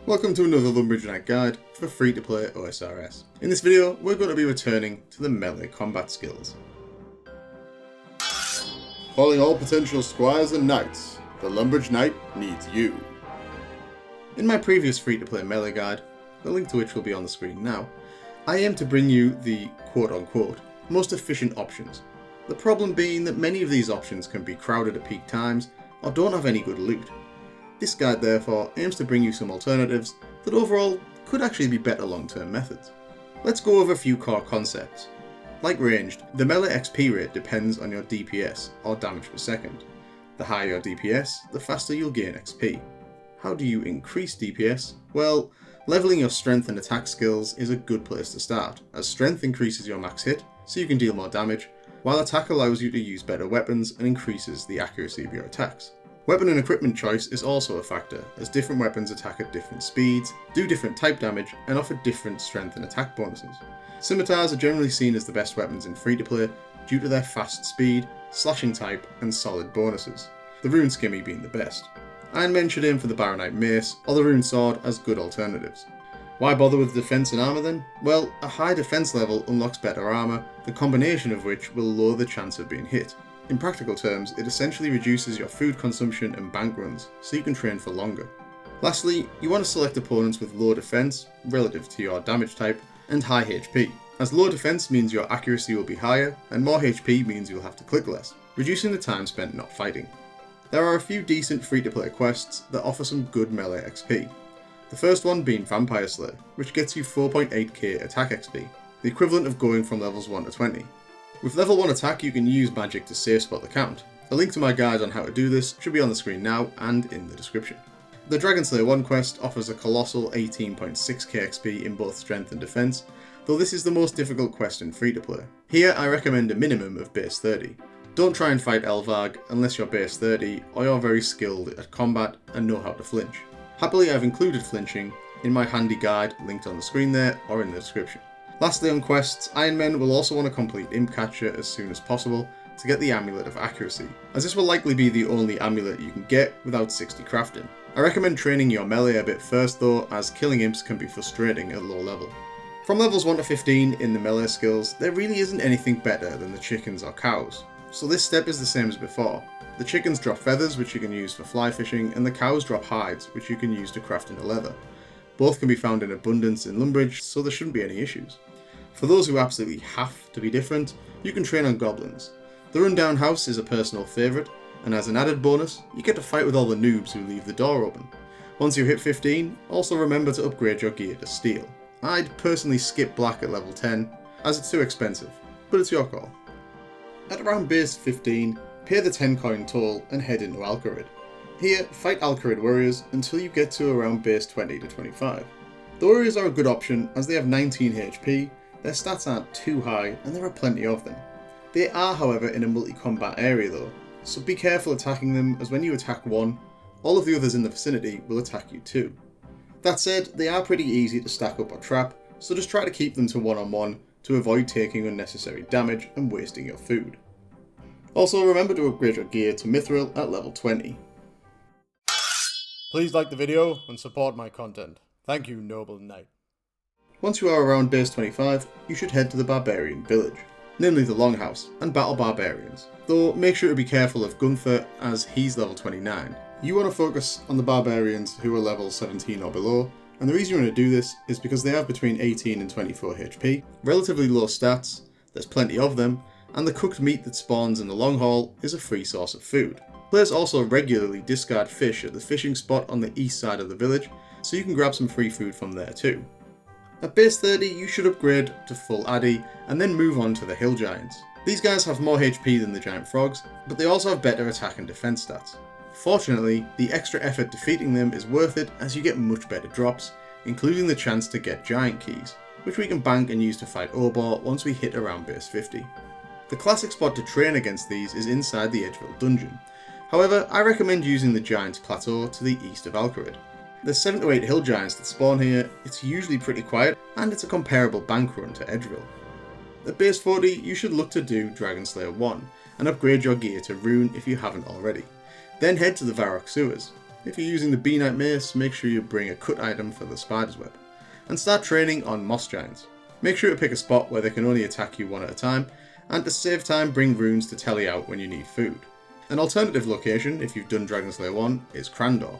Welcome to another Lumbridge Knight guide for free-to-play OSRS. In this video, we're going to be returning to the melee combat skills. Calling all potential squires and knights, the Lumbridge Knight needs you. In my previous free-to-play melee guide, the link to which will be on the screen now, I aim to bring you the quote-unquote most efficient options. The problem being that many of these options can be crowded at peak times or don't have any good loot. This guide therefore aims to bring you some alternatives that overall could actually be better long-term methods. Let's go over a few core concepts. Like ranged, the melee XP rate depends on your DPS or damage per second. The higher your DPS, the faster you'll gain XP. How do you increase DPS? Well, leveling your strength and attack skills is a good place to start, as strength increases your max hit so you can deal more damage, while attack allows you to use better weapons and increases the accuracy of your attacks. Weapon and equipment choice is also a factor, as different weapons attack at different speeds, do different type damage, and offer different strength and attack bonuses. Scimitars are generally seen as the best weapons in free-to-play due to their fast speed, slashing type, and solid bonuses, the Rune Skimmy being the best. Iron Men should aim for the Baronite Mace or the Rune Sword as good alternatives. Why bother with defense and armor then? Well, a high defense level unlocks better armor, the combination of which will lower the chance of being hit. In practical terms, it essentially reduces your food consumption and bank runs, so you can train for longer. Lastly, you want to select opponents with low defense, relative to your damage type, and high HP, as low defense means your accuracy will be higher, and more HP means you'll have to click less, reducing the time spent not fighting. There are a few decent free-to-play quests that offer some good melee XP. The first one being Vampire Slayer, which gets you 4.8k attack XP, the equivalent of going from levels 1 to 20. With level 1 attack you can use magic to safe spot the count. A link to my guide on how to do this should be on the screen now and in the description. The Dragon Slayer 1 quest offers a colossal 18.6k XP in both strength and defense, though this is the most difficult quest in free-to-play. Here I recommend a minimum of base 30. Don't try and fight Elvarg unless you're base 30 or you're very skilled at combat and know how to flinch. Happily I've included flinching in my handy guide linked on the screen there or in the description. Lastly on quests, Iron Men will also want to complete Imp Catcher as soon as possible to get the Amulet of Accuracy, as this will likely be the only amulet you can get without 60 crafting. I recommend training your melee a bit first though, as killing imps can be frustrating at low level. From levels 1 to 15 in the melee skills, there really isn't anything better than the chickens or cows, so this step is the same as before. The chickens drop feathers which you can use for fly fishing, and the cows drop hides which you can use to craft into leather. Both can be found in abundance in Lumbridge, so there shouldn't be any issues. For those who absolutely have to be different, you can train on goblins. The Rundown House is a personal favourite, and as an added bonus, you get to fight with all the noobs who leave the door open. Once you hit 15, also remember to upgrade your gear to steel. I'd personally skip black at level 10, as it's too expensive, but it's your call. At around base 15, pay the 10 coin toll and head into Alcarid. Here, fight Alcarid warriors until you get to around base 20 to 25. The warriors are a good option as they have 19 HP, their stats aren't too high and there are plenty of them. They are however in a multi-combat area though, so be careful attacking them, as when you attack one, all of the others in the vicinity will attack you too. That said, they are pretty easy to stack up or trap, so just try to keep them to one-on-one to avoid taking unnecessary damage and wasting your food. Also remember to upgrade your gear to Mithril at level 20. Please like the video and support my content. Thank you, noble knight. Once you are around base 25, you should head to the Barbarian village, namely the Longhouse, and battle barbarians, though make sure to be careful of Gunther as he's level 29. You want to focus on the barbarians who are level 17 or below, and the reason you want to do this is because they have between 18 and 24 HP, relatively low stats, there's plenty of them, and the cooked meat that spawns in the long haul is a free source of food. Players also regularly discard fish at the fishing spot on the east side of the village, so you can grab some free food from there too. At base 30 you should upgrade to full Addy and then move on to the Hill Giants. These guys have more HP than the giant frogs, but they also have better attack and defense stats. Fortunately, the extra effort defeating them is worth it as you get much better drops, including the chance to get giant keys, which we can bank and use to fight Obor once we hit around base 50. The classic spot to train against these is inside the Edgeville dungeon. However, I recommend using the Giants Plateau to the east of Alcarid. There's 7 to 8 hill giants that spawn here, it's usually pretty quiet, and it's a comparable bank run to Edgeville. At base 40 you should look to do Dragon Slayer 1, and upgrade your gear to Rune if you haven't already. Then head to the Varrock Sewers. If you're using the Bee Knight Mace, make sure you bring a cut item for the Spider's Web. And start training on Moss Giants. Make sure to pick a spot where they can only attack you one at a time, and to save time, bring runes to tell you out when you need food. An alternative location, if you've done Dragon Slayer 1, is Crandor.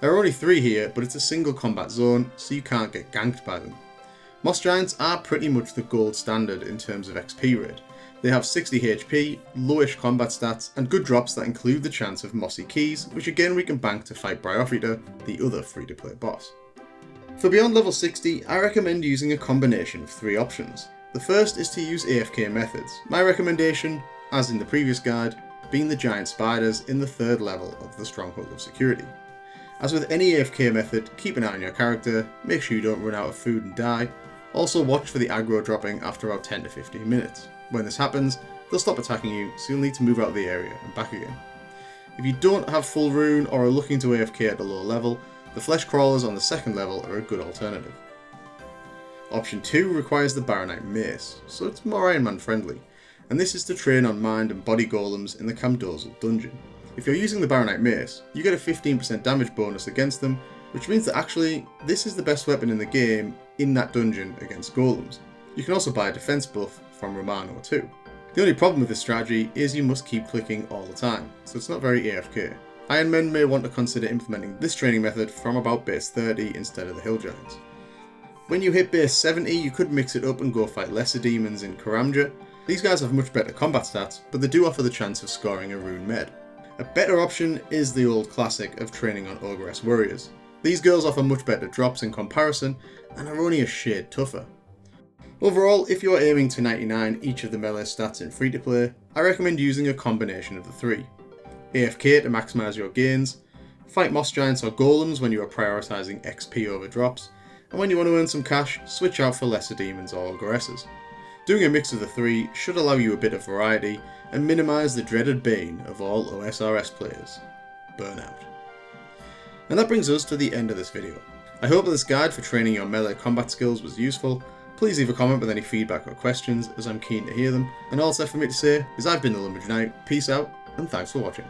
There are only 3 here, but it's a single combat zone, so you can't get ganked by them. Moss Giants are pretty much the gold standard in terms of XP rate. They have 60 HP, lowish combat stats, and good drops that include the chance of Mossy Keys, which again we can bank to fight Bryophyta, the other free-to-play boss. For beyond level 60, I recommend using a combination of 3 options. The first is to use AFK methods. My recommendation, as in the previous guide, being the giant spiders in the 3rd level of the Stronghold of Security. As with any AFK method, keep an eye on your character, make sure you don't run out of food and die. Also watch for the aggro dropping after about 10 to 15 minutes. When this happens, they'll stop attacking you, so you'll need to move out of the area and back again. If you don't have full rune or are looking to AFK at a low level, the flesh crawlers on the 2nd level are a good alternative. Option 2 requires the Baronite Mace, so it's more Iron Man friendly, and this is to train on mind and body golems in the Camdozel dungeon. If you're using the Baronite Mace, you get a 15% damage bonus against them, which means that actually this is the best weapon in the game in that dungeon against golems. You can also buy a defense buff from Romano too. The only problem with this strategy is you must keep clicking all the time, so it's not very AFK. Iron Men may want to consider implementing this training method from about base 30 instead of the Hill Giants. When you hit base 70, you could mix it up and go fight lesser demons in Karamja. These guys have much better combat stats, but they do offer the chance of scoring a rune med. A better option is the old classic of training on Ogress Warriors. These girls offer much better drops in comparison, and are only a shade tougher. Overall, if you are aiming to 99 each of the melee stats in free-to-play, I recommend using a combination of the 3. AFK to maximise your gains, fight Moss Giants or Golems when you are prioritising XP over drops, and when you want to earn some cash, switch out for lesser demons or Ogresses. Doing a mix of the 3 should allow you a bit of variety and minimise the dreaded bane of all OSRS players, burnout. And that brings us to the end of this video. I hope that this guide for training your melee combat skills was useful. Please leave a comment with any feedback or questions, as I'm keen to hear them. And all that's left for me to say is I've been the Lumbridge Knight, peace out, and thanks for watching.